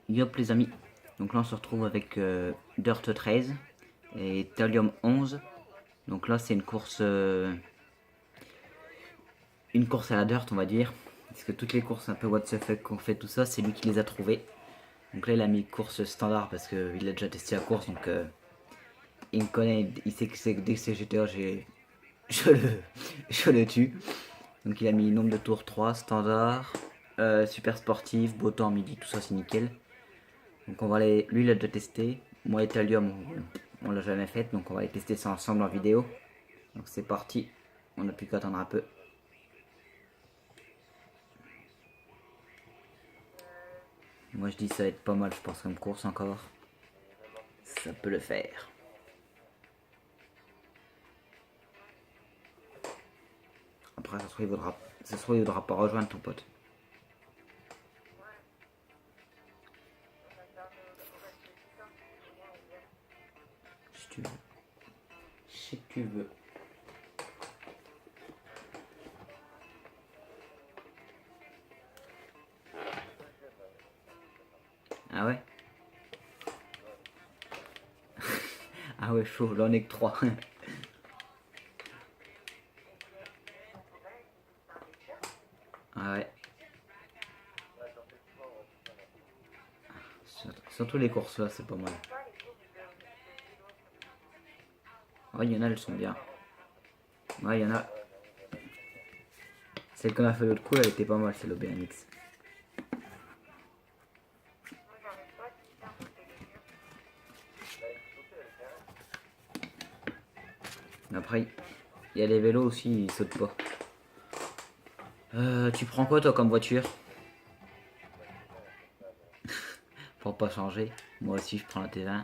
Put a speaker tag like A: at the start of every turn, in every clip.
A: Yop les amis, donc là on se retrouve avec Dirt 13 et Thallium 11. Donc là c'est une course à la Dirt on va dire, parce que toutes les courses un peu what the fuck qu'on fait tout ça, c'est lui qui les a trouvées. Donc là il a mis course standard parce qu'il a déjà testé la course, donc il me connaît, il sait que dès que c'est GTA je le tue. Donc il a mis nombre de tours 3, standard, super sportif, beau temps, midi, tout ça c'est nickel. Donc on va lui il a déjà testé. Moi et Thallium on l'a jamais fait, donc on va les tester ça ensemble en vidéo. Donc c'est parti, on n'a plus qu'à attendre un peu. Moi je dis ça va être pas mal je pense comme course encore. Ça peut le faire. Après ça se trouve il voudra pas rejoindre ton pote. Si tu veux. Si tu veux. Ah ouais. Ah ouais chaud, là on est que 3. Ah ouais. Surtout les courses là c'est pas mal. Ouais, il y en a, elles sont bien. Ouais, il y en a. Celle qu'on a fait l'autre coup, elle était pas mal, celle au BMX. Après, il y a les vélos aussi, ils sautent pas. Tu prends quoi toi comme voiture? Pour pas changer. Moi aussi, je prends la T20.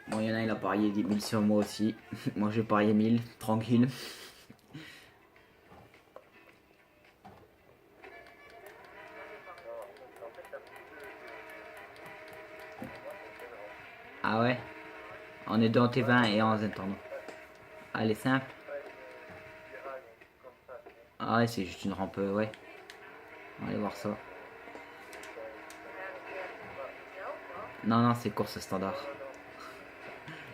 A: Bon, il y en a, il a parié 10 000 sur moi aussi. Moi, j'ai parié 1000, tranquille. Ah ouais? On est deux en T20 et en Zentorno. Allez, simple. Ah ouais, c'est juste une rampe, ouais. On va aller voir ça. Non, non, c'est course standard.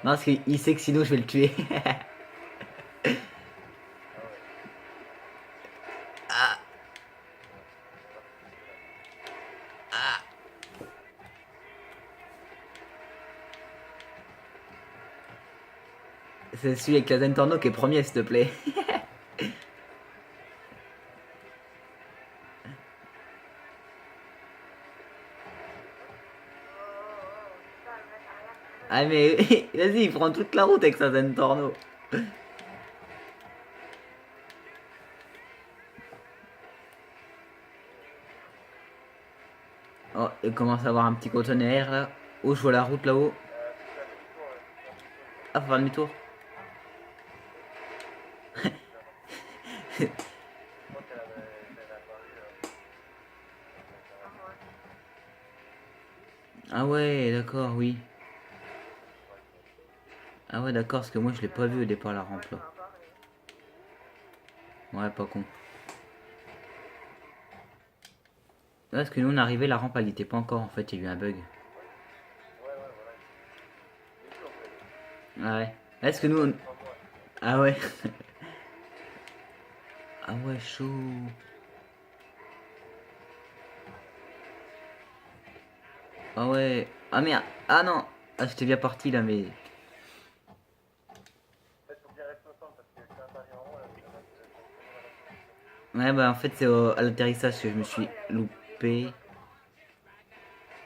A: Non, parce qu'il sait que sinon je vais le tuer. Ah, ah. C'est celui avec la Zentorno qui est premier, s'il te plaît. Ah mais vas-y, il prend toute la route avec sa Zentorno. Oh, il commence à avoir un petit conteneur là. Oh, je vois la route là-haut. Ah, faut faire demi-tour. Ah ouais, d'accord, oui. Ah ouais, d'accord, parce que moi je l'ai pas vu au départ la rampe là. Ouais, pas con. Ouais, parce que nous on est arrivé, la rampe elle était pas encore en fait, il y a eu un bug. Ah ouais. Est-ce que nous on... Ah ouais. Ah ouais, chaud. Ah ouais. Ah merde. Ah non. Ah, j'étais bien parti là, mais... Ouais, bah en fait c'est à l'atterrissage que je me suis loupé.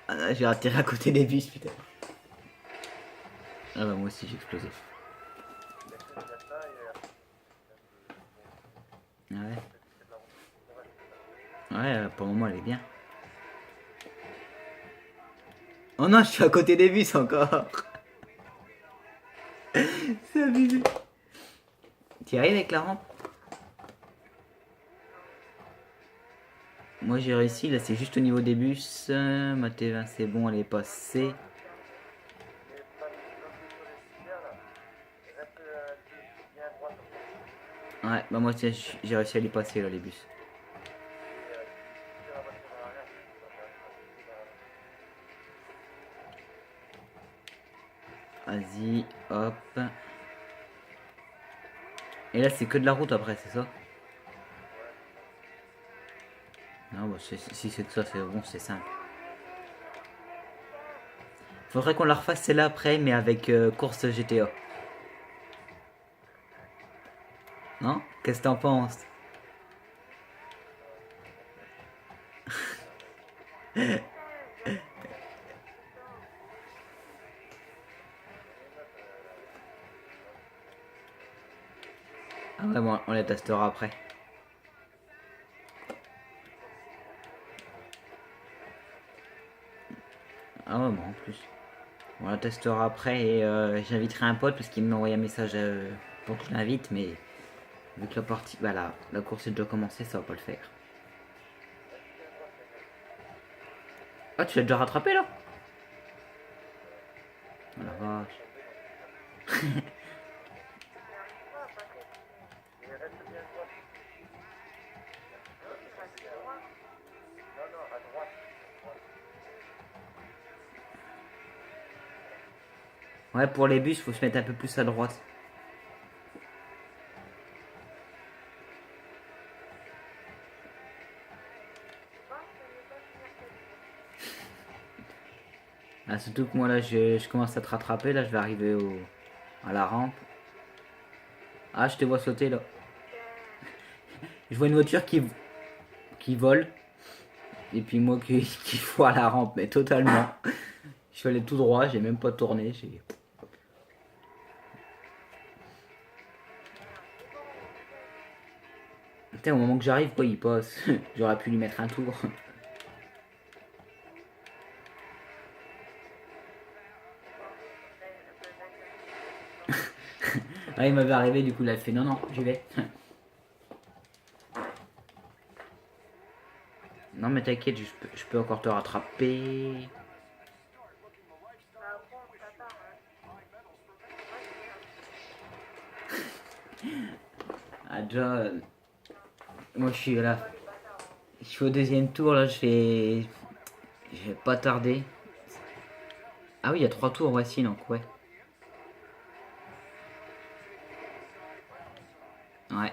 A: Ah, j'ai atterri à côté des bus, putain. Ah bah moi aussi j'ai explosé. Ah ouais. Ouais, pour le moment elle est bien. Oh non, je suis à côté des bus encore. C'est abusé. Tu arrives avec la rampe? Moi j'ai réussi, là c'est juste au niveau des bus. Ma T20 c'est bon, elle est passée. Ouais, bah moi aussi, j'ai réussi à les passer là, les bus. Vas-y, hop. Et là, c'est que de la route après, c'est ça? Non, bah, si c'est que ça, c'est bon, c'est simple. Faudrait qu'on la refasse celle-là après, mais avec course GTA. Non? Qu'est-ce que t'en penses? Ah ouais, bon, on les testera après. Ah ouais, bon, en plus. On la testera après et j'inviterai un pote parce qu'il m'a envoyé un message pour que je l'invite, mais vu que la partie, bah, la course est déjà commencée, ça va pas le faire. Ah, tu l'as déjà rattrapé là? Oh la vache. Ouais, pour les bus, faut se mettre un peu plus à droite. Ah, surtout que moi là, je commence à te rattraper. Là, je vais arriver à la rampe. Ah, je te vois sauter là. Je vois une voiture qui vole. Et puis moi qui foire la rampe, mais totalement. Je suis allé tout droit, j'ai même pas tourné. Putain, au moment que j'arrive, quoi, il passe. J'aurais pu lui mettre un tour. Ah, il m'avait arrivé, du coup, il a fait non, non, j'y vais. Non, mais t'inquiète, je peux encore te rattraper. Ah, déjà, moi je suis là. Je suis au deuxième tour, là, je vais pas tarder. Ah oui, il y a 3 tours, voici, donc ouais. Ouais.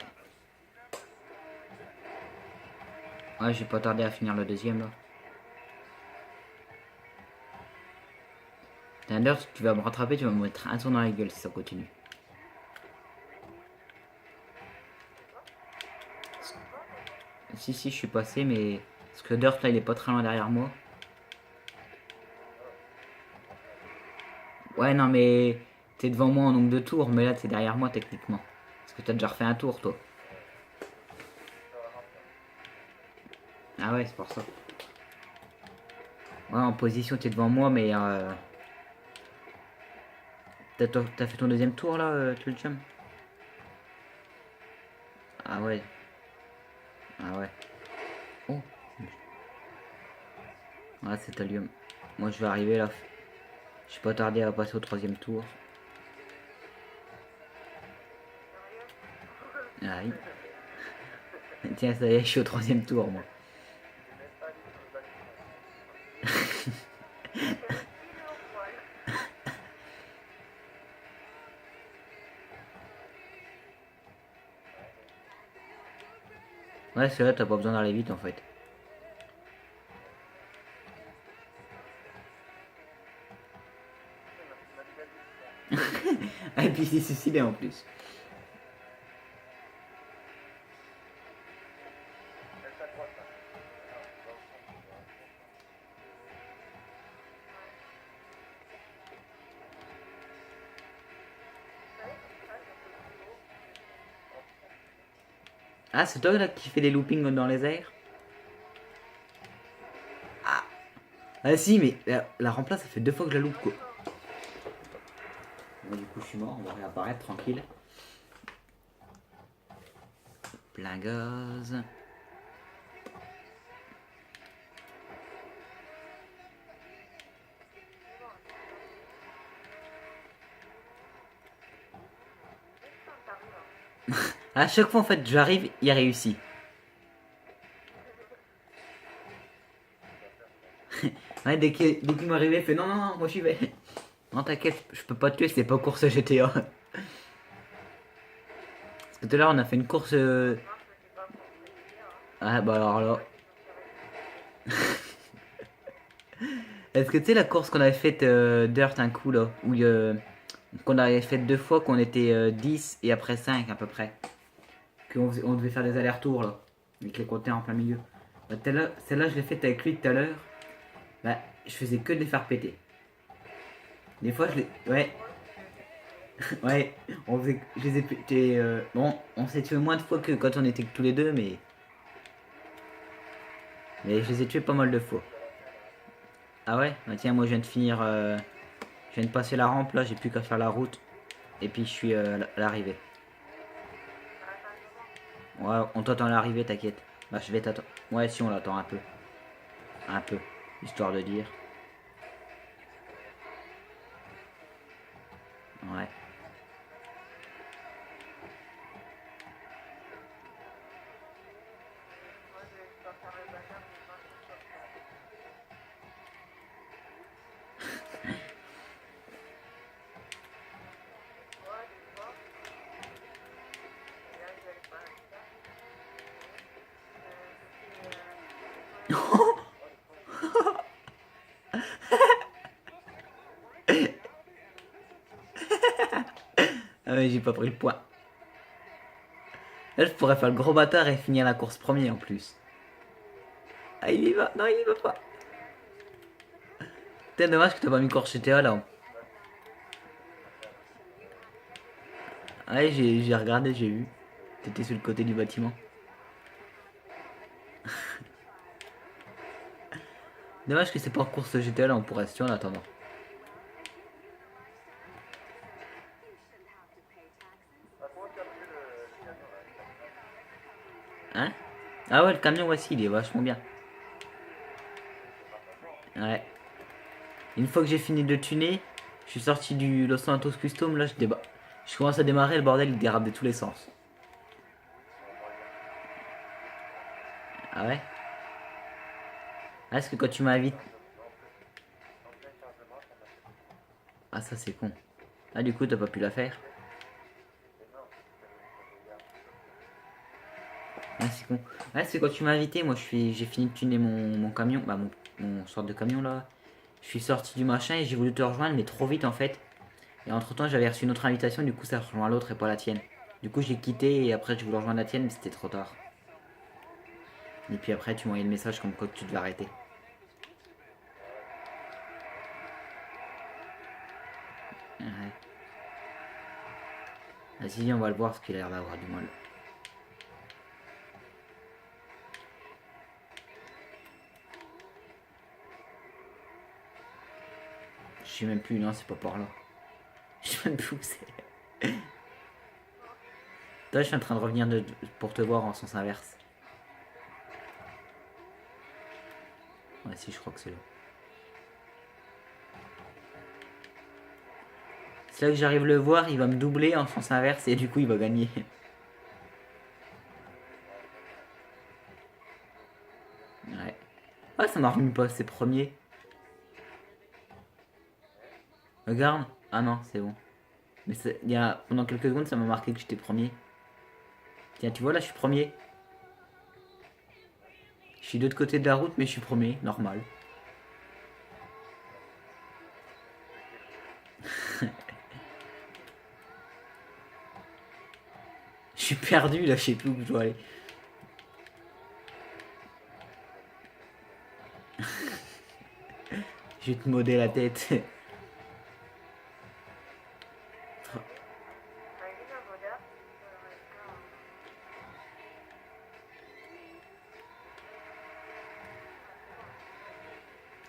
A: Ouais, j'ai pas tardé à finir le deuxième, là. D'ailleurs, si tu vas me rattraper, tu vas me mettre un tour dans la gueule si ça continue. Si, si, je suis passé, mais. Parce que Dirt, là, il est pas très loin derrière moi. Ouais, non, mais. T'es devant moi en nombre de tours, mais là, t'es derrière moi, techniquement. Parce que t'as déjà refait un tour, toi. Ah ouais, c'est pour ça. Ouais, en position, t'es devant moi, mais. T'as fait ton deuxième tour, là, Tulcham? Ah ouais. Ah ouais. Oh. Ouais, c'est Talium. Moi, je vais arriver là. Je suis pas tardé à passer au troisième tour. Aïe. Tiens, ça y est, je suis au troisième tour, moi. Ouais, c'est vrai, t'as pas besoin d'aller vite, en fait. Et puis, c'est suicidé en plus. Ah, c'est toi là qui fais des loopings dans les airs? Ah si, mais la remplace, ça fait 2 fois que je la loupe, quoi. Bon, du coup, je suis mort, on va réapparaître tranquille. Plein gaz. À chaque fois, en fait, j'arrive, il réussit. Ouais, dès qu'il m'arrivait, il fait non, non, non, moi j'y vais. Non, t'inquiète, je peux pas te tuer, c'est pas course GTA. Parce que tout à l'heure, on a fait une course. Ah, bah alors là. Est-ce que tu sais la course qu'on avait faite Dirt un coup là où, qu'on avait faite deux fois, qu'on était 10 et après 5 à peu près. On devait faire des allers-retours là, avec les compteurs en plein milieu. Bah, celle-là, je l'ai faite avec lui tout à l'heure. Bah, je faisais que de les faire péter. Des fois, je les. Ouais, ouais, je les ai pétés. Bon, on s'est tué moins de fois que quand on était que tous les deux, mais je les ai tués pas mal de fois. Ah ouais? Bah tiens, moi je viens de finir. Je viens de passer la rampe là, j'ai plus qu'à faire la route. Et puis je suis à l'arrivée. Ouais, on t'attend à l'arrivée, t'inquiète. Bah, je vais t'attendre. Ouais, si, on l'attend un peu. Un peu. Histoire de dire. Ouais. Ah ouais, j'ai pas pris le point. Là, je pourrais faire le gros bâtard et finir la course premier en plus. Ah, il y va. Non, il y va pas. C'est dommage que t'as pas mis course GTA là. Ouais, j'ai regardé, j'ai vu. T'étais sur le côté du bâtiment. Dommage que c'est pas en course GTA là, on pourrait se tuer en attendant. Hein? Ah ouais, le camion, voici, il est vachement bien. Ouais. Une fois que j'ai fini de tuner, je suis sorti du Los Santos Custom, là, je commence à démarrer, le bordel, il dérape de tous les sens. Ah ouais? Ah, est-ce que quand tu m'invites... Ah, ça, c'est con. Ah, du coup, t'as pas pu la faire? Ah, c'est con. Ah, c'est quand tu m'as invité, moi, j'ai fini de tuner mon camion, bah, mon sorte de camion, là. Je suis sorti du machin et j'ai voulu te rejoindre, mais trop vite, en fait. Et entre-temps, j'avais reçu une autre invitation, du coup, ça rejoint l'autre et pas la tienne. Du coup, j'ai quitté et après, je voulais rejoindre la tienne, mais c'était trop tard. Et puis après, tu m'as envoyé le message comme quoi tu devais arrêter. Ouais. Vas-y, on va le voir parce qu'il a l'air d'avoir du mal. Je sais même plus, non, c'est pas par là. Je sais même plus où c'est. Là, je suis en train de revenir pour te voir en sens inverse. Ouais, si, je crois que c'est là. C'est là que j'arrive à le voir, il va me doubler en sens inverse et du coup, il va gagner. Ouais. Ah, ça m'a remis pas, c'est premier. Regarde. Ah non, c'est bon. Mais pendant quelques secondes, ça m'a marqué que j'étais premier. Tiens, tu vois, là, je suis premier. Je suis de l'autre côté de la route, mais je suis premier, normal. Je suis perdu, là, je sais plus où je dois aller. Je vais te moder la tête.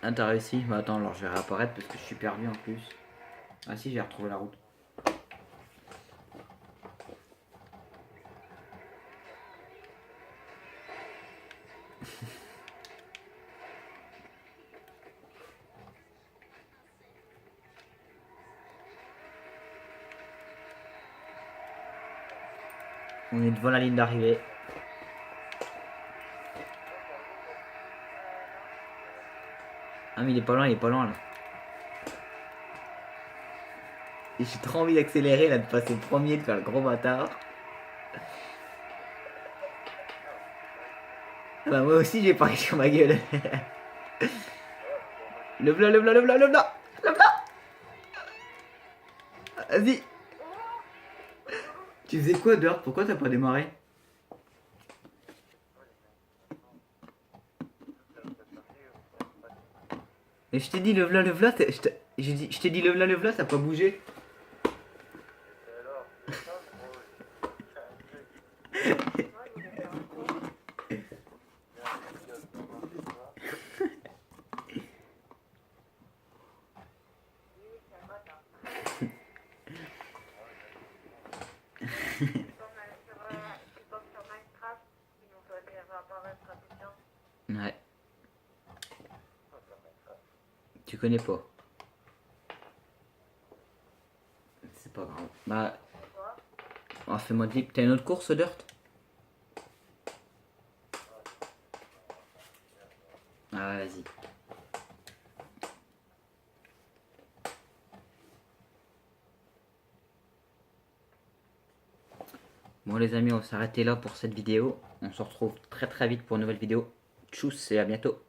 A: Ah, t'as réussi. Bah attends, alors je vais réapparaître parce que je suis perdu en plus. Ah si, j'ai retrouvé la route. On est devant la ligne d'arrivée. Ah mais il est pas loin là. Et j'ai trop envie d'accélérer là, de passer premier, de faire le gros bâtard. Ah bah moi aussi j'ai parié sur ma gueule. Le blanc, le blanc, le blanc, le blanc. Le blanc. Vas-y. Tu faisais quoi Dirt? Pourquoi t'as pas démarré? Et je t'ai dit le v'là, je t'ai dit le v'là, ça a pas bougé. Ouais. Tu connais pas. C'est pas grave. Bah, fais-moi de libre. T'as une autre course, Dirt? Ah, vas-y. Bon les amis, on va s'arrêter là pour cette vidéo. On se retrouve très très vite pour une nouvelle vidéo. Tchuss et à bientôt.